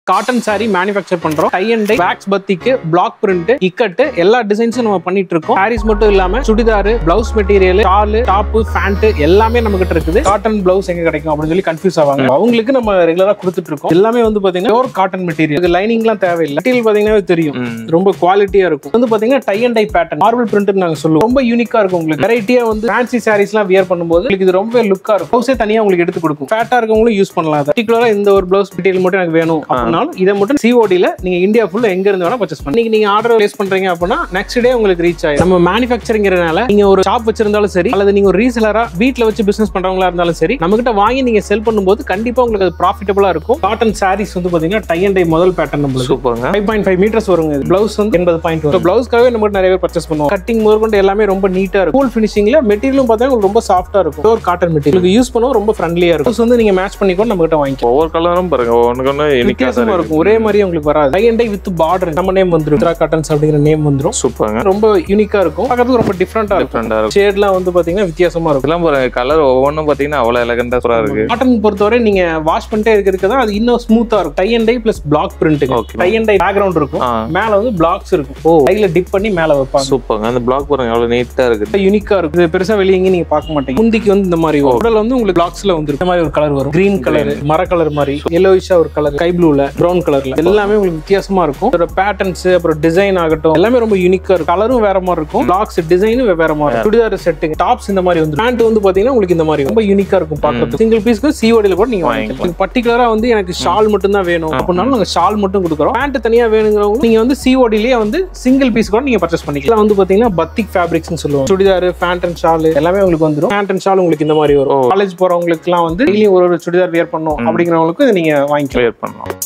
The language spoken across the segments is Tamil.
காட்டன் சாரி மேனுஃபேக்சர் பண்றோம். டை அண்ட் டை, வேக்ஸ் பத்திக்கு, பிளாக் பிரிண்ட், இக்கட் எல்லா டிசைன்ஸும் நம்ம பண்ணிட்டு இருக்கோம். சாரீஸ் மட்டும் இல்லாம churidar, blouse material, shawl, top, pant எல்லாமே நம்ம கிட்ட இருக்குது. காட்டன் பிளவுஸ் எங்க கிடைக்கும் அப்படின்னு சொல்லி கன்ஃபியூஸ் ஆவாங்க. அவங்களுக்கு நம்ம ரெகுலரா கொடுத்துட்டு இருக்கோம். எல்லாமே வந்து பாத்தீங்கன்னா பியூர் காட்டன் மெட்டீரியல். லைனிங்லாம் தேவையில்லை. மெட்டீரியல் பாத்தீங்கன்னா தெரியும், ரொம்ப குவாலிட்டியா இருக்கும். வந்து பாத்தீங்கன்னா tie and dye pattern, marble print நாங்க சொல்லுவோம். ரொம்ப யூனிக்கா இருக்கும். உங்களுக்கு வெரைட்டியா வந்து ஃபேன்சி சாரீஸ் எல்லாம் வியர் பண்ணும்போது உங்களுக்கு இது ரொம்ப லுக்கா இருக்கும். பிளவுஸே தனியா உங்களுக்கு எடுத்து கொடுக்கும். ஃபேட்டா இருக்கவங்களும் யூஸ் பண்ணலாம். பர்டிகுலரா இந்த ஒரு பிளவுஸ் மெட்டீரியல் மட்டும் எனக்கு வேணும் அப்படினாலும் இதை மட்டும் COD-ல நீங்க இந்தியா ஃபுல்லா எங்க இருந்து வேணா பர்ச்சேஸ் பண்ணலாம். நீங்க ஆர்டர் பிளேஸ் பண்றீங்க அப்படின்னா நெக்ஸ்ட் டே உங்களுக்கு ரீச் ஆயிடும். நம்ம மேனுஃபேக்சரிங்கிறனால நீங்க ஒரு ஷாப் வச்சிருந்தாலும் சரி, அல்லது நீங்க ஒரு ரீசெலரா வீட்ல வச்சு பிசினஸ் பண்றவங்களா இருந்தாலும் சரி, நம்ம கிட்ட வாங்கி நீங்க செல் பண்ணும்போது கண்டிப்பா உங்களுக்கு அது ப்ராஃபிட்டபிளா இருக்கும். காட்டன் சாரீஸ் வந்து பாத்தீங்கன்னா டை அண்ட் டை முதல் பேட்டர்ன் நம்மளுக்கு சூப்பர்ங்க. 5.5 மீட்டர்ஸ் வருங்க. பிளவுஸ் வந்து 80.1. பிளவுஸ்க்காகவே நம்ம நிறைய பேர் பர்ச்சேஸ் பண்ணுவோம். கட்டிங் முதற்கொண்டு எல்லாமே ரொம்ப நீட்டா இருக்கும். கூல் ஃபினிஷிங்ல மெட்டீரியலும் பார்த்தா ரொம்ப சாஃப்ட்டா இருக்கும். பியூர் காட்டன் மெட்டீரியல் யூஸ் பண்ணவும் ரொம்ப ஃப்ரெண்ட்லியா இருக்கும். வந்து நீங்க மேட்ச் பண்ணிக்கோ நம்ம கிட்ட வாங்கிக்கலாம். ஒவ்வொரு கலரும் பாருங்க, ஒவ்வொன்னு வித்தியாசமா இருக்கும். ஒரே மாதிரி உங்களுக்கு வராது. Tie and dye with border நம்ம நேம் வந்துரும். மித்ரா காட்டன்ஸ் அப்படிங்கிற நேம் வந்துரும். சூப்பர்ங்க. ரொம்ப யூனிக்கா இருக்கும். பார்க்கிறதுக்கு ரொம்ப டிஃபரெண்டா இருக்கும். ஷேட்லாம் வந்து பாத்தீங்கன்னா வித்தியாசமா இருக்கும். எல்லாம் பாருங்க, கலர் ஒவ்வொன்றும் பாத்தீங்கன்னா அவ்வளவு எலகண்டா சூப்பரா இருக்கு. காட்டன் பொறுத்தவரை நீங்க வாஷ் பண்ணிட்டே இருக்கிறதுக்கு தான் அது இன்னும் ஸ்மூத்தா இருக்கும். Tie and dye plus block print. Tie and dye background இருக்கும், மேல வந்து பிளாக்ஸ் இருக்கும். டைல டிப் பண்ணி மேல வைப்பாங்க. சூப்பர்ங்க. அந்த பிளாக் பாருங்க எவ்வளவு நீட்டா இருக்கு. யூனிக்கா இருக்கு. இது பெருசா வெளிய எங்க நீங்க பார்க்க மாட்டீங்க. முந்திக்கு வந்து இந்த மாதிரி உடல் வந்து உங்களுக்கு பிளாக்ஸ்ல வந்து இந்த மாதிரி ஒரு கலர் வரும். கிரீன் கலர், மர கலர் மாதிரி, yellowish ஒரு கலர், ஸ்கை ப்ளூல, பிரவுன் கலர்ல எல்லாமே உங்களுக்கு வித்தியாசமா இருக்கும். ஒரு பேட்டர்ன்ஸ் அப்புறம் டிசைன் ஆகட்டும் எல்லாமே ரொம்ப யூனிக்கா இருக்கும். கலரும் வேற மாதிரி இருக்கும். பிளாக்ஸ் டிசைனும் வேற மாதிரி இருக்கும். சுடிதார் செட்டிங், டாப்ஸ் இந்த மாதிரி வந்து, பேண்ட் வந்து பாத்தீங்கன்னா உங்களுக்கு இந்த மாதிரி ரொம்ப யூனிக்கா இருக்கும் பார்க்கிறதுக்கு. சிங்கிள் பீஸ்க்கு COD-ல கூட நீங்க வாங்கிக்கலாம். பர்టిక్యులரா வந்து எனக்கு ஷால் மட்டும் தான் வேணும் அப்படினாலும் நாங்க ஷால் மட்டும் கொடுக்குறோம். பேண்ட் தனியா வேணுங்கிறவங்க நீங்க வந்து COD-லயே வந்து சிங்கிள் பீஸ் கூட நீங்க பர்ச்சேஸ் பண்ணிக்கலாம். வந்து பாத்தீங்கன்னா பத்திக் ஃபேப்ரிக்ஸ்னு சொல்லுவாங்க. சுடிதார், பேண்ட் அண்ட் ஷால் எல்லாமே உங்களுக்கு வந்துரும். பேண்ட் அண்ட் ஷால் உங்களுக்கு இந்த மாதிரி வரும். காலேஜ் போறவங்களுக்கு எல்லாம் வந்து டெய்லி ஒரு சுடிதார் வியர் பண்ணணும் அப்படிங்கிறவங்களுக்கு இதை நீங்க வாங்கிக்கலாம். பண்ணலாம்.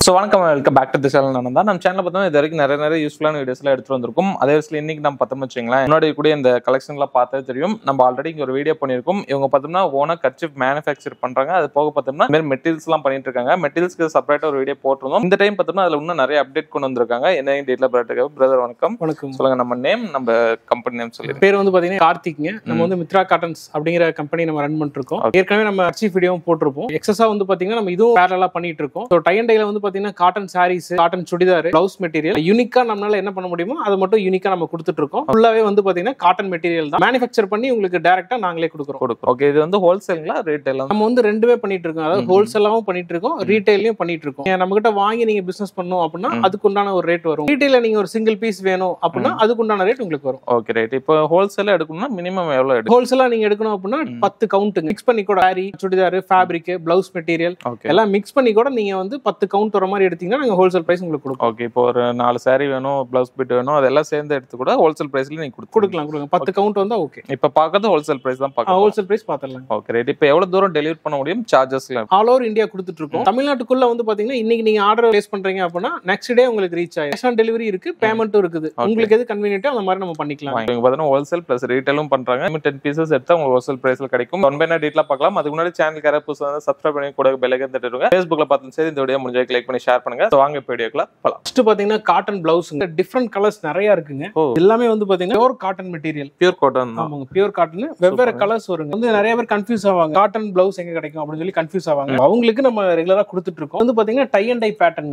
ஸோ வணக்கம், welcome back to the channel. நான் தான் நம்ம சேனல் பார்த்தோம்னா இது வரைக்கும் நிறைய யூஸ்ஃபுல்லான வீடியோஸ்லாம் எடுத்துட்டு வந்திருக்கும். அதே விஷயம் இன்னைக்கு நம்ம பார்த்தோம்னு வச்சுங்களேன், முன்னாடி கூட இந்த கலெக்ஷன்லாம் பார்த்தே தெரியும். நம்ம ஆல்ரெடி இங்கே ஒரு வீடியோ பண்ணியிருக்கோம். இவங்க பார்த்தோம்னா ஓனா கர்ச்சீஃப் மேனுஃபேக்சர் பண்றாங்க. அது போக பார்த்தோம்னா இந்த மாதிரி மெட்டீரியல்ஸ்லாம் பண்ணிட்டு இருக்காங்க. மெட்டீரியல்ஸ்க்கு செப்பரேட்டாக ஒரு வீடியோ போட்டிருந்தோம். இந்த டைம் பார்த்தோம்னா அதில் இன்னும் நிறைய அப்டேட் கொண்டு வந்திருக்காங்க. என்ன டேட்ல பிரதர் வணக்கம். வணக்கம். சொல்லுங்க, நம்ம நேம், நம்ம கம்பெனி நேம் சொல்லுங்க. பேர் வந்து பார்த்தீங்கன்னா கார்த்திக்ங்க. நம்ம வந்து மித்ரா காட்டன்ஸ் அப்படிங்கிற கம்பெனி நம்ம ரன் பண்ணிட்டு இருக்கோம். ஏற்கனவே நம்ம கர்ச்சீஃப் வீடியோவும் போட்டிருப்போம். எக்ஸஸா வந்து பார்த்தீங்கன்னா நம்ம இதுவும் பேரலா பண்ணிட்டு இருக்கோம். ஸோ டை அண்ட் டைல வந்து பார்த்தீங்கன்னா cotton sari, cotton churidar, blouse material யூனிக்கா நம்மளால என்ன பண்ண முடியுமோ அதை மட்டும் யூனிக்கா நம்ம கொடுத்துட்டு இருக்கோம். ஃபுல்லாவே வந்து பாத்தீங்கன்னா காட்டன் மெட்டீரியல் தான் மேனுஃபேக்சர் பண்ணி உங்களுக்கு டைரக்டா நாங்களே கொடுக்குறோம். ஓகே, இது வந்து ஹோல்சேல்ங்களா ரீட்டைலா? நம்ம வந்து ரெண்டுமே பண்ணிட்டு இருக்கோம். அதாவது ஹோல்சேலாவும் பண்ணிட்டு இருக்கோம், ரீட்டைலையும் பண்ணிட்டு இருக்கோம். நம்ம கிட்ட வாங்கி நீங்க பிசினஸ் பண்ணணும் அப்படின்னா அதுக்கு உண்டான ஒரு ரேட் வரும். ரீட்டைல நீங்க ஒரு சிங்கிள் பீஸ் வேணும் அப்படின்னா அதுக்கு உண்டான ரேட் உங்களுக்கு வரும். Okay right. இப்போ ஹோல்சேலா எடுக்கணும்னா மினிமம் எவ்வளவு எடுக்கும்? ஹோல்சேலா நீங்க எடுக்கணும் அப்படின்னா 10 கவுண்ட் மிக்ஸ் பண்ணி கூட sorry, churidar, fabric, blouse material எல்லாம் மிக்ஸ் பண்ணி கூட நீங்க வந்து 10 கவுண்ட் வர மாதிரி எடுத்தீங்கன்னா நாங்க ஹோல்சேல் பிரைஸ் உங்களுக்கு கொடுப்போம். ஓகே, இப்போ ஒரு 4 சாரி வேணும், பிளவுஸ் பிட் வேணும், அதெல்லாம் சேர்ந்து எடுத்து கூட ஹோல்சேல் பிரைஸ்ல நீங்க கொடுக்கலாம். 10 கவுண்ட் வந்தா ஓகே. இப்போ பார்க்கறது ஹோல்சேல் பிரைஸ் தான் பார்க்கலாம். ஹோல்சேல் பிரைஸ் பார்த்தலாம். Okay right. இப்போ எவ்வளவு தூரம் டெலிவரி பண்ண முடியும்? சார்ஜஸ்ல ஆல் ஓவர் இந்தியா கொடுத்துட்டு இருக்கோம். தமிழ்நாட்டுக்குள்ள வந்து பாத்தீங்கன்னா இன்னைக்கு நீங்க ஆர்டர் பிளேஸ் பண்றீங்க அப்படின்னா நெக்ஸ்ட் டே உங்களுக்கு ரீச் ஆகும். கேஷ் ஆன் டெலிவரி இருக்கு, பேமெண்ட்டும் இருக்குது. உங்களுக்கு எது கன்வீனியன்ட்டோ அந்த மாதிரி நம்ம பண்ணிக்கலாம். இவங்க பார்த்தீங்கன்னா ஹோல்சேல் பிளஸ் ரீட்டைலும் பண்றாங்க. 10 பீசஸ் எடுத்தா உங்களுக்கு ஹோல்சேல் பிரைஸ்ல கிடைக்கும். ஒன் பை ஒன் டீடைலா பார்க்கலாம். அதுக்கு முன்னாடி சேனலுக்கு யாராவது புதுசா வந்து சப்ஸ்கிரைப் பண்ணி கூட பெல் ஐகான் தட்டிடுங்க. Facebookல பார்த்து சரி இந்த வீடியோ முடிஞ்சா லைக் பண்ணி ஷேர் பண்ணுங்க. சோ வாங்க இப்போ வீடியோக்குள்ள போலாம். ஃபர்ஸ்ட் பாத்தீங்கன்னா காட்டன் பிளவுஸ் டிஃபரெண்ட் கலர்ஸ் நிறைய இருக்குங்க. எல்லாமே வந்து பாத்தீங்கன்னா pure cotton material. Pure cotton. ஆமாங்க, பியூர் காட்டன். வெவ்வேறு கலர்ஸ் வருங்க. வந்து நிறைய பேர் கன்ஃபியூஸ் ஆவாங்க. காட்டன் பிளவுஸ் எங்க கிடைக்கும் அப்படின்னு சொல்லி கன்ஃபியூஸ் ஆவாங்க. அவங்களுக்கு நம்ம ரெகுலரா கொடுத்துட்டு இருக்கோம். வந்து பாத்தீங்கன்னா டை அண்ட் டை பேட்டர்ன்.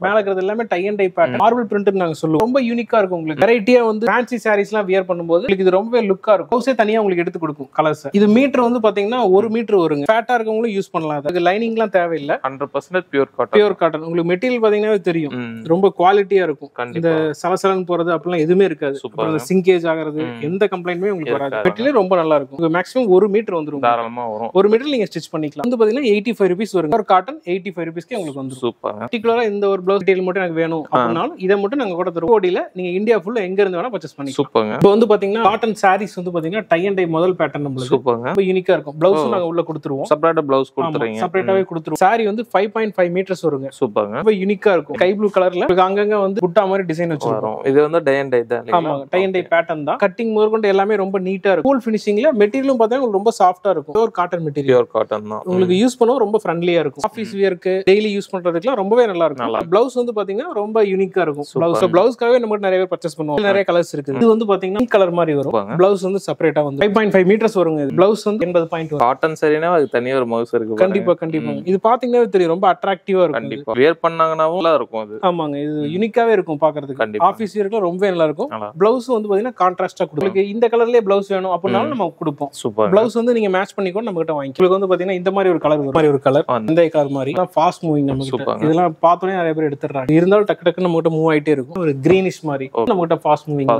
மேல இருக்கிறது எல்லாமே tie and dye pattern. Marble print நாங்க சொல்லுவோம். ரொம்ப யூனிக்கா இருக்கும். உங்களுக்கு வெரைட்டியா வந்து ஃபேன்சி சாரீஸ் எல்லாம் வியர் பண்ணும்போது உங்களுக்கு இது ரொம்ப லுக்கா இருக்கும். பிளவுஸே தனியா உங்களுக்கு எடுத்து கொடுக்கும் கலர்ஸ். இது மீட்டர் வந்து பாத்தீங்கன்னா 1 மீட்டர் வருங்க. ஃபேட்டா இருக்கவங்களும் யூஸ் பண்ணலாம். அதுக்கு லைனிங்லாம் தேவையில்லை. 100% பியூர் காட்டன். Pure cotton. உங்களுக்கு மெட்டீரியல் பாத்தீங்கன்னா தெரியும், ரொம்ப குவாலிட்டியா இருக்கும். இந்த சலசலன்னு போறது அப்படிலாம் எதுவுமே இருக்காது. சிங்கேஜ் ஆகிறது எந்த கம்ப்ளைண்ட்மே உங்களுக்கு வராது. மெட்டீரியல் ரொம்ப நல்லா இருக்கும். மேக்ஸிமம் 1 மீட்டர் வந்துரும். தாராளமா வரும். 1 மீட்டர் நீங்க ஸ்டிச் பண்ணிக்கலாம். வந்து பாத்தீங்கன்னா 85 ரூபீஸ் வரும். ஒரு காட்டன் 85 ரூபீஸ்க்கு உங்களுக்கு வந்துரும். சூப்பர். பர்టిక్యులரா இந்த ஒரு ப்ளவுஸ் மெட்டீரியல் மட்டும் எனக்கு வேணும் அப்படினாலும் இதை மட்டும் நாங்க கூட தருவோம். COD-ல நீங்க இந்தியா ஃபுல்லா எங்க இருந்து வேணா பர்ச்சேஸ் பண்ணிக்கலாம். சூப்பர்ங்க. இப்போ வந்து பாத்தீங்கன்னா காட்டன் சாரீஸ் வந்து பாத்தீங்கன்னா டை அண்ட் டை முதல் பேட்டர்ன் நம்மளுக்கு சூப்பர்ங்க. ரொம்ப யூனிக்கா இருக்கும். பிளவுஸ் நாங்க உள்ள கொடுத்துருவோம். செப்பரேட்டா பிளவுஸ் கொடுத்துறீங்க. செப்பரேட்டாவே கொடுத்துருவோம். சாரி வந்து 5.5 மீட்டர்ஸ் வருங்க. சூப்பர்ங்க. ரொம்ப யூனிக்கா இருக்கும். ஸ்கை ப்ளூ கலர்ல உங்களுக்கு அங்கங்க வந்து புட்டா மாதிரி டிசைன் வச்சிருக்கோம். இது வந்து டை அண்ட் டை தான். ஆமா, டை அண்ட் டை பேட்டர்ன் தான். கட்டிங் முதற்கொண்டு எல்லாமே ரொம்ப நீட்டா இருக்கும். கூல் ஃபினிஷிங்ல மெட்டீரியலும் பார்த்தா ரொம்ப சாஃப்ட்டா இருக்கும். Pure cotton material. Pure cotton தான். உங்களுக்கு யூஸ் பண்ணவும் ரொம்ப ஃப்ரெண்ட்லியா இருக்கும். ஆபீஸ் வியருக்கு டெய்லி யூஸ் பண்றதுக்குலாம் ரொம்பவே நல்லா இருக்கும். பிளவுஸ் வந்து பாத்தீங்கன்னா ரொம்ப யூனிக்கா இருக்கும். பிளவுஸ்க்காகவே நம்ம நிறைய பேர் பர்ச்சேஸ் பண்ணுவோம். நிறைய கலர்ஸ் இருக்கு. இது வந்து பாத்தீங்கன்னா கலர் மாதிரி வரும். பிளவுஸ் வந்து செப்பரேட்டா வந்து 5.5 மீட்டர்ஸ் வருங்க. இது பிளவுஸ் வந்து 80 பாயிண்ட் வரும். காட்டன் சரினா அது தனியா ஒரு மவுஸ் இருக்கு. கண்டிப்பா கண்டிப்பா. இது பாத்தீங்கன்னா தெரியும் ரொம்ப அட்ராக்டிவா இருக்கும். கண்டிப்பா வியர் பண்ணாங்கனாவும் நல்லா இருக்கும் அது. ஆமாங்க, இது யூனிக்காவே இருக்கும் பாக்குறதுக்கு. ஆபீஸ் வியர்க்குல ரொம்ப நல்லா இருக்கும். பிளவுஸ் வந்து பாத்தீங்கன்னா கான்ட்ராஸ்டா கொடுக்கும். இந்த கலர்லயே பிளவுஸ் வேணும் அப்படினாலும் நம்ம கொடுப்போம். சூப்பர். பிளவுஸ் வந்து நீங்க மேட்ச் பண்ணிக்கோ நம்ம கிட்ட வாங்கி. உங்களுக்கு வந்து பாத்தீங்கன்னா இந்த மாதிரி ஒரு கலர் வரும். மாதிரி ஒரு கலர் இந்த கலர் மாதிரி ஃபாஸ்ட் மூவிங் நம்ம கிட்ட. இதெல்லாம் பார்த்தோனே நிறைய பேர் எடுத்துறாங்க. இருந்தாலும் டக்கு டக்கு நம்ம கிட்ட மூவ் ஆயிட்டே இருக்கும். ஒரு கிரீனிஷ் மாதிரி நம்ம கிட்ட ஃபாஸ்ட் மூவிங்.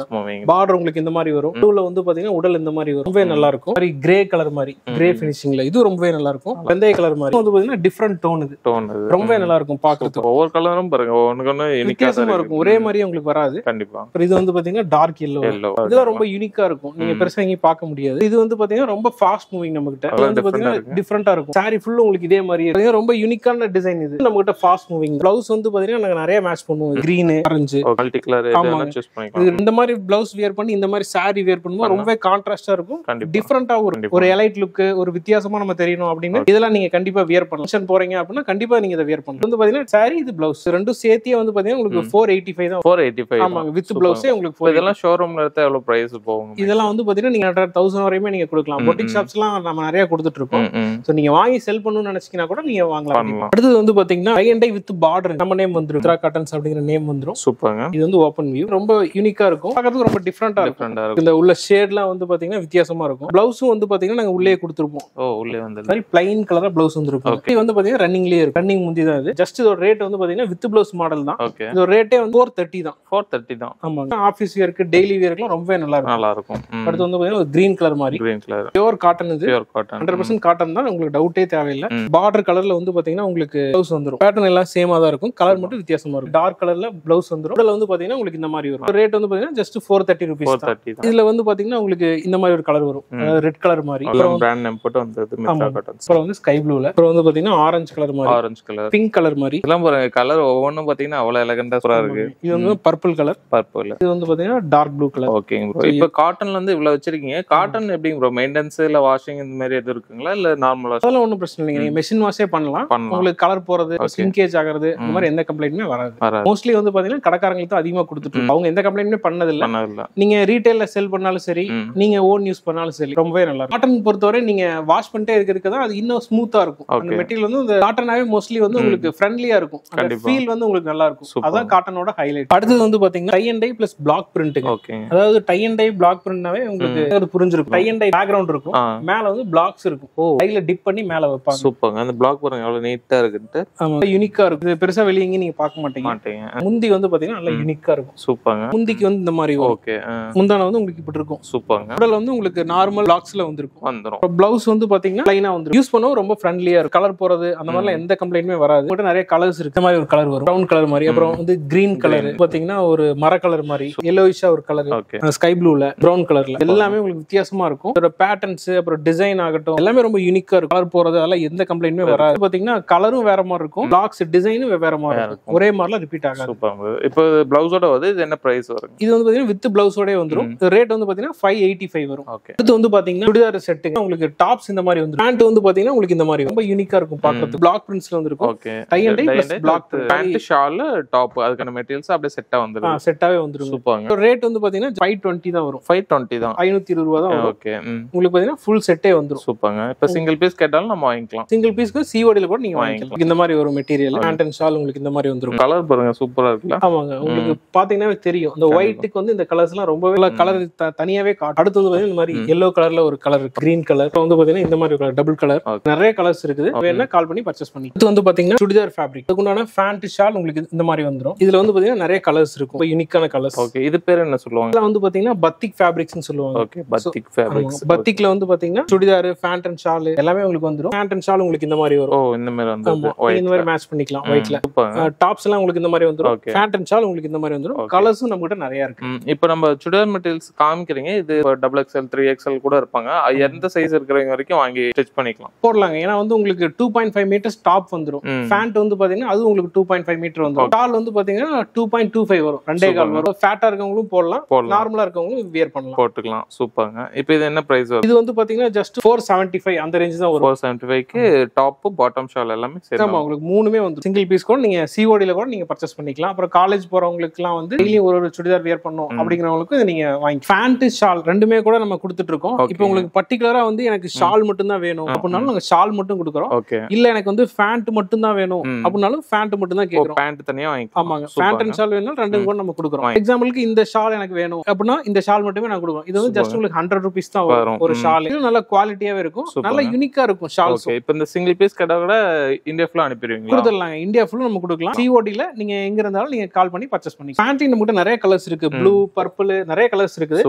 பார்டர் உங்களுக்கு இந்த மாதிரி வரும். ப்ளூல வந்து பாத்தீங்கன்னா உடல் இந்த மாதிரி வரும். ரொம்பவே நல்லா இருக்கும். மாதிரி கிரே கலர் மாதிரி கிரே ஃபினிஷிங்ல இது ரொம்பவே நல்லா இருக்கும். வெந்தய கலர் மாதிரி வந்து பாத்தீங்கன்னா டிஃபரண்ட் டோன். இது ரொம்பவே நல்லா இருக்கும் பாக்குறதுக்கு. ஒவ்வொரு கலரும் பாருங்க ஒவ்வொன்றுக்கு வித்தியாசமா இருக்கும். ஒரே மாதிரி உங்களுக்கு வராது. கண்டிப்பா. இது வந்து பாத்தீங்கன்னா டார்க் yellow. இதெல்லாம் ரொம்ப யூனிக்கா இருக்கும். நீங்க பெருசா எங்கேயும் பார்க்க முடியாது. இது வந்து பாத்தீங்கன்னா ரொம்ப ஃபாஸ்ட் மூவிங் நம்ம கிட்ட. இது வந்து பாத்தீங்கன்னா டிஃபரெண்டா இருக்கும். சாரி ஃபுல் உங்களுக்கு இதே மாதிரி இருக்கும். ரொம்ப யூனிக்கான டிசைன் இது. நம்ம கிட்ட ஃபாஸ்ட் மூவிங். பிளவுஸ் வந்து பாத்தீங்கன்னா நாங்க நிறைய மேட்ச் பண்ணுவோம். கிரீன், ஆரஞ்சு, மல்டி கலர் இதெல்லாம் சூஸ் பண்ணிக்கலாம். இந்த மாதிரி பிளவுஸ் வியர் பண்ணி இந்த மாதிரி சாரி வியர் பண்ணும்போது ரொம்ப கான்ட்ராஸ்டா இருக்கும். டிஃபரெண்டா ஒரு எலைட் லுக், ஒரு வித்தியாசமா நம்ம தெரியணும் அப்படின்னு இதெல்லாம் நீங்க கண்டிப்பா வியர் பண்ணலாம். ஃபங்க்ஷன் போறீங்க அப்படின்னா கண்டிப்பா நீங்க இதை வியர் பண்ணலாம். வந்து பாத்தீங்கன்னா சாரி இது பிளவுஸ் ரெண்டும் சேர்த்தியே வந்து பாத்தீங்கன்னா உங்களுக்கு 485 தான். 485. ஆமாங்க, வித் பிளவுஸே உங்களுக்கு. இதெல்லாம் ஷோரூம்ல எடுத்தா எவ்வளவு பிரைஸ் போகும்? இதெல்லாம் வந்து பாத்தீங்கன்னா நீங்க 1000 வரையுமே நீங்க கொடுக்கலாம். பொட்டிக் ஷாப்ஸ்லாம் நம்ம நிறைய கொடுத்துட்டு இருக்கோம். சோ நீங்க வாங்கி செல் பண்ணணும்னு நினைச்சீங்கன்னா கூட நீங்க வாங்கலாம். அடுத்து வந்து பாத்தீங்கன்னா tie and dye with border நம்ம நேம் வந்துரும். உத்ரா காட்டன்ஸ் அப்படிங்கிற நேம் வந்துரும். சூப்பர்ங்க. இது வந்து ஓபன் வியூ. ரொம்ப யூனிக்கா இருக்கும். பார்க்கிறதுக்கு ரொம்ப டிஃபரெண்டா இருக்கும். இந்த உள்ள ஷேட்லாம் வந்து பாத்தீங்கன்னா வித்தியாசமா இருக்கும். பிளவுஸும் வந்து பாத்தீங்கன்னா நாங்க உள்ளே கொடுத்துருப்போம். உள்ளே வந்து மாதிரி பிளைன் கலரா பிளவுஸ் வந்துருக்கும். இது வந்து பாத்தீங்கன்னா ரன்னிங்லயே இருக்கும். ரன்னிங் முந்தி தான் இது. ஜஸ்ட் இதோட ரேட் வந்து பாத்தீங்கன்னா வித் பிளவுஸ் மாடல் தான். இதோட ரேட்டே வந்து 430 தான். 430 தான். ஆமாங்க. ஆபீஸ் வியருக்கு டெய்லி வியருக்குலாம் ரொம்ப நல்லா இருக்கும். அடுத்து வந்து பாத்தீங்கன்னா ஒரு கிரீன் கலர் மாதிரி. Green colour pure cotton. இது பியூர் காட்டன் 100% காட்டன் தான். உங்களுக்கு டவுட்டே தேவையில்லை. பார்டர் கலர்ல வந்து பாத்தீங்கன்னா உங்களுக்கு பிளவுஸ் வந்துரும். பேட்டர்ன் எல்லாம் சேமா தான் இருக்கும். கலர் மட்டும் வித்தியாசமா இருக்கும். டார்க் கலர்ல பிளவுஸ் வந்துரும். இதுல வந்து பாத்தீங்கன்னா உங்களுக்கு இந்த மாதிரி வரும். ரேட் வந்து பாத்தீங்கன்னா ஜஸ்ட் 430 ரூபீஸ் தான். இதுல வந்து பாத்தீங்கன்னா உங்களுக்கு இந்த மாதிரி ஒரு கலர் வரும். ரெட் கலர் மாதிரி. அப்புறம் பிராண்ட் நேம் போட்டு வந்தது மித்ரா காட்டன். அப்புறம் வந்து ஸ்கை ப்ளூல. அப்புறம் வந்து பாத்தீங்கன்னா ஆரஞ்சு கலர் மாதிரி. ஆரஞ்சு கலர், பிங்க் கலர் மாதிரி. இதெல்லாம் பாருங்க கலர் ஒவ்வொன்றும் பாத்தீங்கன்னா அவ்வளவு எலகண்டா சூப்பரா இருக்கு. இது வந்து பர்பிள் கலர். பர்பிள். இது வந்து பாத்தீங்கன்னா டார்க் ப்ளூ கலர். ஓகேங்க ப்ரோ. இப்போ காட்டன்ல வந்து இவ்வளவு வச்சிருக்கீங்க. காட்டன் எப்படிங்க ப்ரோ? மெயின்டெனன்ஸ் இல்ல வாஷிங் இந்த மாதிரி எது இருக்குங்களா இல்ல நார்மலா? அதெல்லாம் ஒன்றும் பிரச்சனை இல்லைங்க. நீங்க மெஷின் வாஷே பண்ணலாம். உங்களுக்கு கலர் போறது, சிங்கேஜ் ஆகிறது இந்த மாதிரி எந்த கம்ப்ளைண்ட்டுமே வராது. மோஸ்ட்லி வந்து பாத்தீங்கன்னா கடைக்காரங்களுக்கு தான் அதிகமா கொடுத்துட்டு அவங்க எந்த கம்ப்ளைண்ட்டுமே பண்ணது இல்ல. நீங்க ரீட்டைல்ல செல் பண்ணாலும் சரி, நீங்க ஓன் யூஸ் பண்ணாலும் சரி ரொம்பவே நல்லா இருக்கும். காட்டன் பொறுத்தவரை நீங்க வாஷ் பண்ணிட்டே இருக்கிறதுக்கு தான் அது இன்னும் ஸ்மூத்தா இருக்கும். அந்த மெட்டீரியல் வந்து இந்த காட்டனாவே மோஸ்ட்லி வந்து உங்களுக்கு ஃப்ரெண்ட்லியா இருக்கும். அந்த ஃபீல் வந்து உங்களுக்கு நல்லா இருக்கும். அதான் காட்டனோட ஹைலைட். அடுத்து வந்து பாத்தீங்கன்னா tie and dye plus block print. அதாவது டை அண்ட் டை பிளாக் பிரிண்ட்னாவே உங்களுக்கு அது புரிஞ்சிருக்கும். டை அண்ட் டை பேக்ரவுண்ட் இருக்கும், மேல வந்து பிளாக்ஸ் இருக்கும். டைல டிப் பண்ணி மேல வைப்பாங்க. சூப்பர்ங்க. அந்த பிளாக் பாருங்க எவ்வளவு நீட்டா இருக்குன்னு. ஆமா, யூனிக்கா இருக்கு. இது பெருசா வெளிய எங்க நீங்க பார்க்க மாட்டீங்க. முந்தி வந்து பாத்தீங்கன்னா நல்லா யூனிக்கா இருக்கும். சூப்பர்ங்க. முந்திக்கு வந்து இந்த மாதிரி ஓகே. முந்தான வந்து உங்களுக்கு இப்படி இருக்கும். சூப்பர்ங்க. உடல் வந்து உங்களுக்கு நார்மல் பிளாக்ஸ்ல வந்துரும். பிளவுஸ் வந்து பாத்தீங்கன்னா லைனா வந்துரும். யூஸ் பண்ணவும் ரொம்ப ஃப்ரெண்ட்லியா இருக்கும். கலர் போறது அந்த மாதிரிலாம் எந்த கம்ப்ளைண்ட்டுமே வராது. உங்கள்ட்ட நிறைய கலர்ஸ் இருக்கு. இந்த மாதிரி ஒரு கலர் வரும், பிரவுன் கலர் மாதிரி. அப்புறம் வந்து கிரீன் கலர் பாத்தீங்கன்னா ஒரு மர கலர் மாதிரி, yellowish ஒரு கலர், ஸ்கை ப்ளூல, பிரவுன் கலர்ல எல்லாமே உங்களுக்கு வித்தியாசமா இருக்கும். இதோட பேட்டர்ன்ஸ் அப்புறம் டிசைன் ஆகட்டும் எல்லாமே ரொம்ப யூனிக்கா இருக்கும். கலர் போறது அதெல்லாம் எந்த கம்ப்ளைண்ட்டுமே வராது. பாத்தீங்கன்னா கலரும் வேற மாதிரி இருக்கும், பிளாக்ஸ் டிசைனும் வேற மாதிரி இருக்கும். ஒரே மாதிரிலாம் ரிப்பீட் ஆகாது. இப்போ பிளவுஸோட வந்து இது என்ன பிரைஸ் வரும்? இது வந்து பாத்தீங்கன்னா வித் பிளவுஸோட வந்துரும். ரேட் வந்து பாத்தீங்கன்னா 585 வரும். அடுத்து வந்து பாத்தீங்கன்னா சுடிதார் செட் உங்களுக்கு டாப்ஸ் இந்த மாதிரி வந்து, பேண்ட் வந்து பாத்தீங்கன்னா உங்களுக்கு இந்த மாதிரி ரொம்ப யூனிக்கா இருக்கும் பாக்குறது. பிளாக் பிரிண்ட்ஸ்ல வந்துருக்கும். Tie and dye plus block pant, shawl, top அதுக்கான மெட்டீரியல்ஸ் அப்படியே செட்டா வந்துரும். செட்டாவே வந்துரும். சூப்பர்ங்க. ரேட் வந்து பாத்தீங்கன்னா 520 தான் வரும். 520 தான், 520 ரூபாய் தான் வரும். ஓகே. உங்களுக்கு பாத்தீங்கன்னா ஃபுல் செட்டே வந்துரும். சூப்பர்ங்க. இப்போ சிங்கிள் பீஸ் கேட்டாலும் நம்ம வாங்கிக்கலாம். சிங்கிள் பீஸ்க்கு சிஓடில கூட நீங்க வாங்கிக்கலாம். இந்த மாதிரி ஒரு மெட்டீரியல் பேண்ட் அண்ட் ஷால் உங்களுக்கு இந்த மாதிரி வந்துரும். கலர் பாருங்க சூப்பரா இருக்குல. ஆமாங்க, உங்களுக்கு பாத்தீங்கன்னா தெரியும். இந்த ஒயிட்க்கு வந்து இந்த கலர்ஸ்லாம் ரொம்பவே கலர் தனியாவே காட்டும். அடுத்து வந்து பாத்தீங்கன்னா இந்த மாதிரி yellow கலர்ல ஒரு கலர் இருக்கு, கிரீன் கலர். வந்து பாத்தீங்கன்னா இந்த மாதிரி கலர் டபுள் கலர் நிறைய கலர்ஸ் இருக்குது. வேணா கால் பண்ணி பர்ச்சேஸ் பண்ணி. இது வந்து பாத்தீங்கன்னா சுடிதார் ஃபேப்ரிக். அதுக்குண்டான பேண்ட் ஷால் உங்களுக்கு இந்த மாதிரி வந்துரும். இதுல வந்து பாத்தீங்கன்னா நிறைய கலர்ஸ் இருக்கும், யூனிக்கான கலர்ஸ். ஓகே. இது பேர் என்ன சொல்லுவாங்க? இதுல வந்து பாத்தீங்கன்னா பத்திக் ஃபேப்ரிக்ஸ்னு சொல்லுவாங்க. Okay, பத்திக் fabrics. பத்திக்ல வந்து பாத்தீங்கன்னா சுடிதார், பேண்ட் அண்ட் ஷால் எல்லாமே உங்களுக்கு வந்துரும். பேண்ட் அண்ட் ஷால் உங்களுக்கு இந்த மாதிரி வரும். ஓ, இந்த மாதிரி வந்து இந்த மாதிரி மேட்ச் பண்ணிக்கலாம் ஒயிட்ல. டாப்ஸ் எல்லாம் உங்களுக்கு இந்த மாதிரி வந்துரும். பேண்ட் அண்ட் ஷால் உங்களுக்கு இந்த மாதிரி வந்துரும். கலர்ஸும் நம்ம கிட்ட நிறைய இருக்கு. இப்போ நம்ம சுடிதார் மெட்டீரியல்ஸ் காமிக்கிறீங்க. இது XXL 3XL கூட இருப்பாங்க. எந்த சைஸ் இருக்கிறவங்க வரைக்கும் வாங்கி ஸ்டிச் பண்ணிக்கலாம், போடலாங்க. ஏன்னா வந்து உங்களுக்கு 2.5 மீட்டர்ஸ் டாப் வந்துரும். பேண்ட் வந்து வந்து பாத்தீங்கன்னா அது உங்களுக்கு 2.5 மீட்டர் வந்து ஷால் வந்து பாத்தீங்கன்னா 2.25 வரும், 2.25 வரும். ஃபேட்டா இருக்கவங்களும் போடலாம், நார்மலா இருக்கவங்களும் வியர் பண்ணலாம், போட்டுக்கலாம். சூப்பர்ங்க. இப்போ இது என்ன பிரைஸ் வரும்? இது வந்து பாத்தீங்கன்னா ஜஸ்ட் 475 அந்த ரேஞ்ச் தான் வரும். 475க்கு டாப் பாட்டம் ஷால் எல்லாமே சரி. ஆமா, உங்களுக்கு மூணுமே வந்து சிங்கிள் பீஸ் கூட நீங்க சிஓடில கூட நீங்க பர்ச்சேஸ் பண்ணிக்கலாம். அப்புறம் காலேஜ் போறவங்களுக்குலாம் வந்து டெய்லி ஒரு சுடிதார் வியர் பண்ணணும் அப்படிங்கிறவங்களுக்கு இதை நீங்க வாங்கி பேண்ட் ஷால் ரெண்டுமே கூட நம்ம கொடுத்துட்டு இருக்கோம். இப்போ உங்களுக்கு பர்டிகுலரா வந்து எனக்கு ஷால் மட்டும் தான் வேணும் அப்படினாலும் நாங்க ஷால் மட்டும் கொடுக்குறோம். இல்ல எனக்கு வந்து பேண்ட் மட்டும் தான் வேணும் அப்படினாலும் பேண்ட் மட்டும் தான் கேக்குறோம். பேண்ட் தனியா வாங்கிக்கலாம். ஆமாங்க, பேண்ட் அண்ட் ஷால் வேணும் ரெண்டும் கூட நம்ம கொடுக்குறோம். எக்ஸாம்பிளுக்கு இந்த ஷால் எனக்கு வேணும் அப்படினா இந்த ஷால் மட்டுமே நான் கொடுக்குறோம். இது வந்து ஜஸ்ட் உங்களுக்கு 100 rupees தான் வரும் ஒரு ஷால். இது நல்ல குவாலிட்டியாவே இருக்கும், நல்ல யூனிக்கா இருக்கும் ஷால்ஸ். இப்போ இந்த சிங்கிள் பீஸ் கடை கூட இந்தியா ஃபுல்லா அனுப்பிடுவீங்களா? கொடுத்துடலாங்க, இந்தியா ஃபுல்லா நம்ம கொடுக்கலாம். சிஓடில நீங்க எங்க இருந்தாலும் நீங்க கால் பண்ணி பர்ச்சேஸ் பண்ணிக்கலாம். பேண்ட் நம்மகிட்ட நிறைய கலர்ஸ் இருக்கு, ப்ளூ, பர்பிள், நிறைய கலர்ஸ் இருக்குது.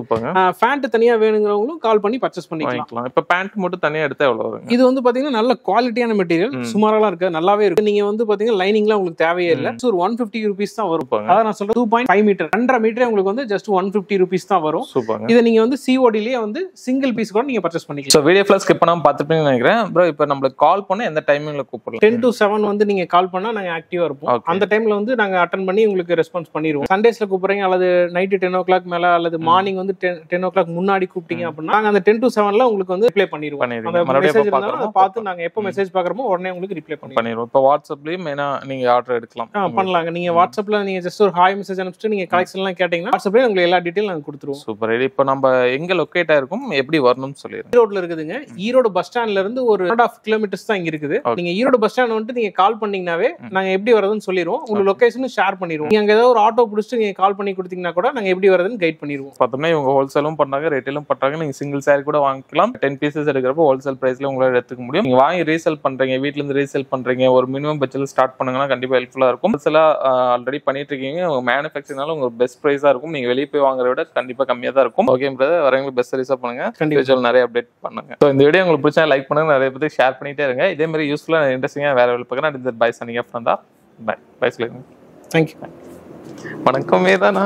பேண்ட் தனியா வேணுங்கிறவங்களும் கால் பண்ணி பர்ச்சேஸ் பண்ணிக்கலாம். இப்போ பேண்ட் மட்டும் தனியா எடுத்தா எவ்வளவு வரும்? இது வந்து பாத்தீங்கன்னா நல்ல குவாலிட்டியான மெட்டீரியல், சுமாராலாம் இருக்கு, நல்லாவே இருக்கு. நீங்க வந்து பாத்தீங்கன்னா லைனிங்லாம் உங்களுக்கு தேவையே இல்ல. ஒரு 150 rupees தான் வரும். அதான் நான் சொல்றேன் 2.5 மீட்டர் 2.5 மீட்டர் உங்களுக்கு வந்து ஜஸ்ட் 150 rupees தான் வரும். இதை நீங்க வந்து சிஓடிலேயே வந்து சிங்கிள் பீஸ் கூட நீங்க பர்ச்சேஸ் பண்ணிக்கலாம். சோ வீடியோ ஃபுல்லா ஸ்கிப் பண்ணாம பார்த்துப்பீங்கன்னு நினைக்கிறேன். ப்ரோ இப்போ நம்மளுக்கு கால் பண்ண எந்த டைமிங்ல கூப்பிடலாம்? 10 to 7 வந்து நீங்க கால் பண்ணா நாங்க ஆக்டிவா இருப்போம். அந்த டைம்ல வந்து நாங்க அட்டெண்ட் பண்ணி உங்களுக்கு ரெஸ்பான்ஸ் பண்ணிடுவோம். சண்டேஸ்ல கூப்பிடுறீங்க அல்லது நைட் 10 o'clock மேல அல்லது மார்னிங் வந்து 10 o'clock முன்னாடி கூப்பிட்டீங்க அப்படின்னா நாங்க அந்த 10 to 7ல உங்களுக்கு வந்து ரிப்ளை பண்ணிடுவோம். அந்த மெசேஜ் இருந்தாலும் பார்த்து நாங்க எப்போ மெசேஜ் பாக்குறோமோ உடனே உங்களுக்கு ரிப்ளை பண்ணிடுவோம். இப்போ வாட்ஸ்அப்லயும் மெயினா நீங்க ஆர்டர் எடுக்கலாம். பண்ணலாங்க. நீங்க வாட்ஸ்அப்ல நீங்க ஜஸ்ட் ஒரு ஹாய் மெசேஜ் அனுப்பிச்சிட்டு நீங்க கலெக்ஷன் எல்லாம் கேட்டீங்கன்னா வாட்ஸ்அப்ல உங்களுக்கு எல்லா டீடைல் நாங்க கொடுத்துருவோம். சூப்பர். இப்போ நம்ம எங்க லொகேட் ஆயிருக்கும், எப்படி வரணும்னு சொல்லிடுறேன். ஈரோட்ல இருக்குதுங்க. ஈரோடு பஸ் ஸ்டாண்ட்ல இருந்து ஒரு 1.5 கிலோமீட்டர்ஸ் தான் இங்க இருக்குது. நீங்க ஈரோடு பஸ் ஸ்டாண்ட் வந்து நீங்க கால் பண்ணீங்கன்னாவே நாங்க எப்படி வரதுன்னு சொல்லிடுவோம். உங்க லொகேஷனும் ஷேர் பண்ணிடுவோம். நீங்க ஏதாவது ஒரு ஆட்டோ பிடிச்சிட்டு நீங்க கால் பண்ணி கொடுத்தீங்கன்னா கூட நாங்க எப்படி வரதுன்னு கைட் பண்ணிடுவோம். பார்த்தோம்னா இவங்க ஹோல்சேலும் பண்றாங்க, ரீட்டைலும் பண்றாங்க. நீங்க சிங்கிள் சாரி கூட வாங்கிக்கலாம். 10 பீசஸ் எடுக்கிறப்போ ஹோல்சேல் பிரைஸ்ல உங்களால எடுத்துக்க முடியும். நீங்க வாங்கி ரீசேல் பண்றீங்க, வீட்ல இருந்து ரீசேல் பண்றீங்க, ஒரு மினிமம் பட்ஜெட்ல ஸ்டார்ட் பண்ணுங்கன்னா கண்டிப்பா ஹெல்ப்ஃபுல்லா இருக்கும். ஹோல்சேலா ஆல்ரெடி பண்ணிட்டு இருக்கீங்க, உங்க மேனுஃபேக்சரிங்னால உங்களுக்கு பெஸ்ட் பிரைஸா இருக்கும். நீங்க வெளியே போய் வாங்குறத விட கண்டிப்பா கம்மியா தான் இருக்கும். ஓகே பிரதர், வரவங்களுக்கு பெஸ்ட் சர்வீஸா பண்ணுங்க. கண்டிப்பா நிறைய அப்டேட் பண்ணுங்க. ஸோ இந்த வீடியோ உங்களுக்கு பிடிச்சா லைக் பண்ணுங்க, நிறைய பேர் ஷேர் பண்ணிட்டே இருங்க. இதே மாதிரி யூஸ்ஃபுல்லா இன்ட்ரெஸ்டிங்கா வேற வேலை பார்க்குறேன். இந்த பை சனிங்க ஃப்ரெண்டா பை சொல்லுங்க. தேங்க்யூ. வணக்கமே தானா.